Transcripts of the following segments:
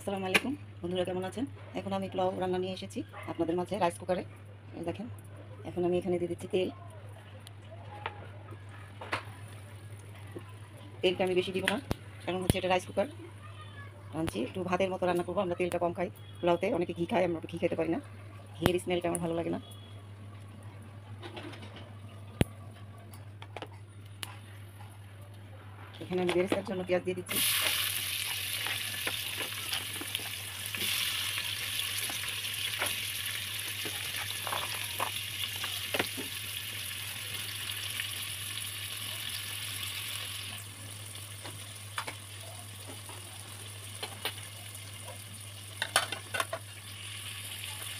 আসসালামু আলাইকুম বন্ধুরা, কেমন আছেন? এখন আমি পোলাও রান্না নিয়ে এসেছি আপনাদের মাঝে রাইস কুকারে। দেখেন, এখন আমি এখানে দিয়ে দিচ্ছি তেল। তেলটা আমি বেশি দিব না, কারণ হচ্ছে এটা রাইস কুকার রাঁধছি, একটু ভাতের মতো রান্না করবো। আমরা তেলটা কম খাই পোলাওতে, অনেকে ঘি খায়, আমরা ঘি খেতে পারি না, ঘিয়ের স্মেলটা আমার ভালো লাগে না। এখানে আমি বেরেস্তার জন্য পেঁয়াজ দিয়ে দিচ্ছি।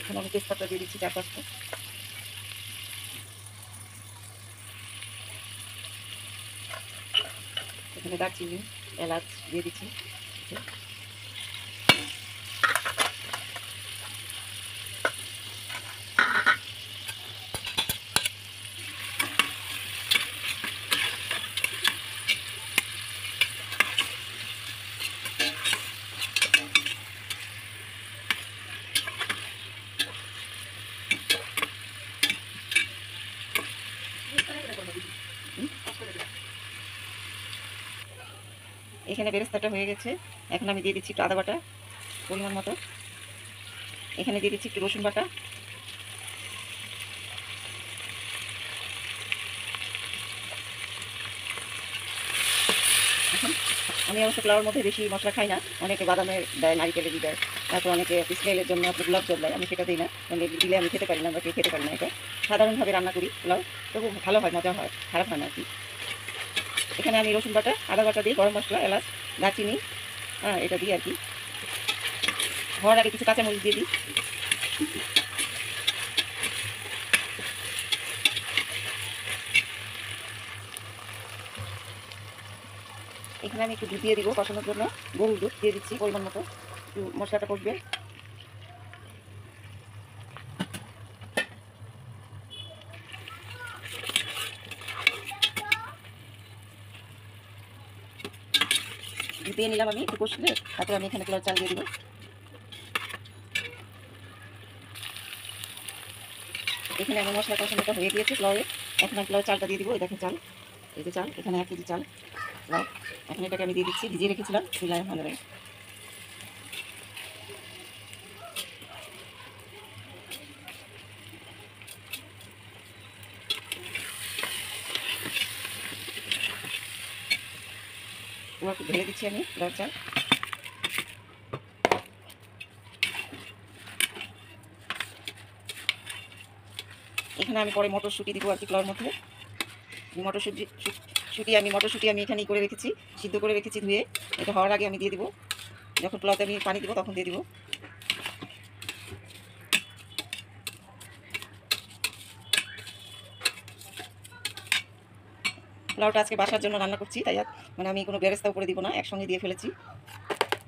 এখানে আমি তেজপাতা দিয়ে দিচ্ছি 4-5টা। এখানে দারচিনি, এলাচ দিয়ে দিচ্ছি। এখানে বেরেস্তাটা হয়ে গেছে, এখন আমি দিয়ে দিচ্ছি একটু আদা বাটা পরিমাণ মতো। এখানে দিয়ে দিচ্ছি একটু রসুন বাটা। এখন আমি অবশ্য পোলাওর মধ্যে বেশি মশলা খাই না, অনেকে বাদামের দেয়, নারিকেলের দেয়, তারপর অনেকে স্মেলের জন্য আপনার গোলাপ জল দেয়, আমি সেটা দিই না, মানে দিলে আমি খেতে পারি না, আমরা কেউ খেতে পারি না। এটা সাধারণভাবে রান্না করি পোলাও, তবু ভালো হয়, মজা হয়, খারাপ হয় না আর কি। এখানে আমি রসুন বাটা, আদা বাটা দিয়ে, গরম মশলা, এলাচ, দারচিনি, এটা দিই আর কি। হওয়ার আগে কিছু কাঁচামরিচ দিয়ে দিই। এখানে আমি একটু দুধ দিয়ে দিব কষানোর জন্য, গরুর দুধ দিয়ে দিচ্ছি পরিমাণ মতো, একটু মশলাটা কষবে। দিয়ে নিলাম আমি একটু কষলে, তারপর আমি এখানে পোলাও চাল দিয়ে দিব। এখানে আমার মশলা কষানোটা হয়ে গিয়েছে পোলাওয়ে। এখন আমি পোলাও চালটা দিয়ে দিব। এই দেখেন চাল, এই যে চাল, এখানে 1 কেজি চাল পোলাও। এখন এটাকে আমি দিয়ে দিচ্ছি, ভিজিয়ে রেখেছিলাম চুলায় ভালো লাগে। একটু ঢেলে দিচ্ছি আমি পোলাও চাল। এখানে আমি পরে মটরশুঁটি দিব আর কি পোলাওর মধ্যে। মটরশুঁটি আমি এখানেই করে রেখেছি, সিদ্ধ করে রেখেছি ধুয়ে। এটা হওয়ার আগে আমি দিয়ে দিব, যখন পোলাওতে আমি পানি দিব তখন দিয়ে দিব। পোলাওটা আজকে বাসার জন্য রান্না করছি, তাই মানে আমি কোনো বেরেস্তা উপরে দিব না, একসঙ্গে দিয়ে ফেলেছি।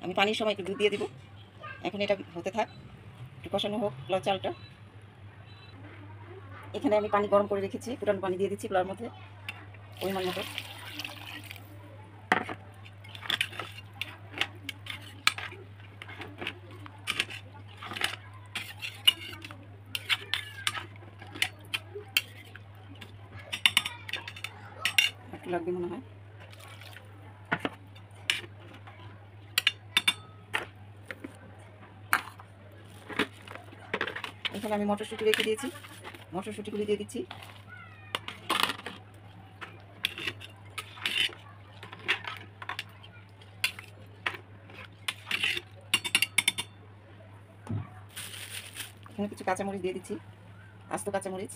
আমি পানির সময় একটু দুধ দিয়ে দিব। এখন এটা হতে থাক, একটু কষানো হোক পোলাও চালটা। এখানে আমি পানি গরম করে রেখেছি, ফুটানো পানি দিয়ে দিচ্ছি পোলাওর মধ্যে পরিমাণ মতো। একটু লাগবে মনে হয়। এখানে আমি মটরশুঁটি রেখে দিয়েছি, মটরশুঁটিগুলি দিয়ে দিচ্ছি। এখানে কিছু কাঁচামরিচ দিয়ে দিচ্ছি, আস্ত কাঁচামরিচ।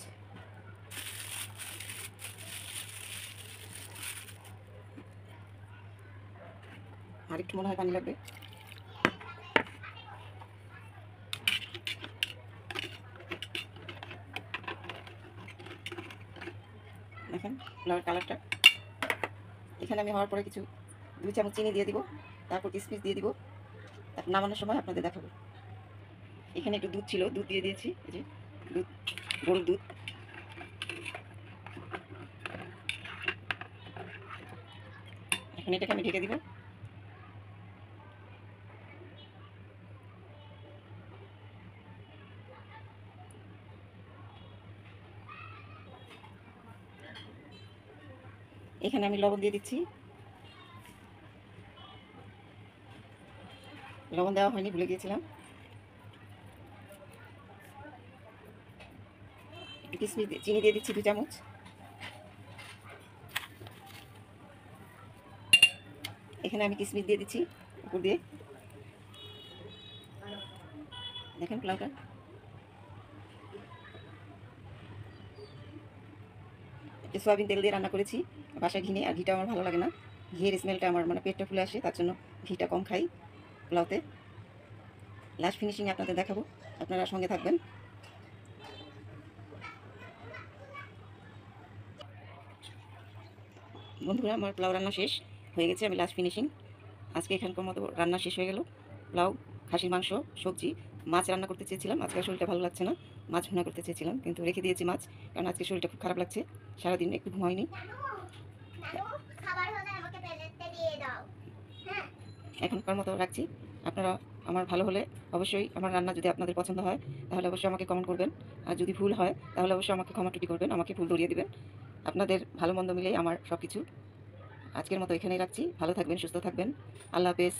আর একটু মনে হয় পানি লাগবে। দেখেন পোলাওয়ের কালারটা। এখানে আমি হওয়ার পরে কিছু 2 চামচ চিনি দিয়ে দিব, তারপর কিশমিশ দিয়ে দিব, তারপর নামানোর সময় আপনাদের দেখাবো। এখানে একটু দুধ ছিল, দুধ দিয়ে দিয়েছি, এই যে দুধ, গরুর দুধ। এখন এটাকে আমি ঢেকে দিব। এখানে আমি লবণ দিয়ে দিচ্ছি। লবণ দেওয়া হয়নি, ভুলে গিয়েছিলাম। একটু কিশমিশ চিনি দিয়ে দিচ্ছি 2 চামচ। এখানে আমি কিশমিশ দিয়ে দিচ্ছি উপর দিয়ে। দেখেন পোলাওটা একটু সয়াবিন তেল দিয়ে রান্না করেছি বাসায়, ঘি নিয়ে। আর ঘিটা আমার ভালো লাগে না, ঘিয়ের স্মেলটা আমার মানে পেটটা ফুলে আসে, তার জন্য ঘিটা কম খাই পোলাওতে। লাস্ট ফিনিশিং আপনাদের দেখাবো, আপনারা সঙ্গে থাকবেন। বন্ধুরা, আমার পোলাও রান্না শেষ হয়ে গেছে, আমি লাস্ট ফিনিশিং। আজকে এখানকার মতো রান্না শেষ হয়ে গেল। পোলাও, খাসির মাংস, সবজি, মাছ রান্না করতে চেয়েছিলাম। আজকে শরীরটা ভালো লাগছে না, মাছ ভুনা করতে চেয়েছিলাম, কিন্তু রেখে দিয়েছি মাছ, কারণ আজকে শরীরটা খুব খারাপ লাগছে, সারাদিন একটু ঘুম হয়নি। এখনকার মতো রাখছি। আপনারা আমার ভালো হলে অবশ্যই, আমার রান্না যদি আপনাদের পছন্দ হয় তাহলে অবশ্যই আমাকে কমেন্ট করবেন। আর যদি ভুল হয় তাহলে অবশ্যই আমাকে ক্ষমা টুটি করবেন, আমাকে ভুল ধরিয়ে দিবেন। আপনাদের ভালো মন্দ মিলেই আমার সব কিছু। আজকের মতো এখানেই রাখছি। ভালো থাকবেন, সুস্থ থাকবেন। আল্লাহ হাফেজ।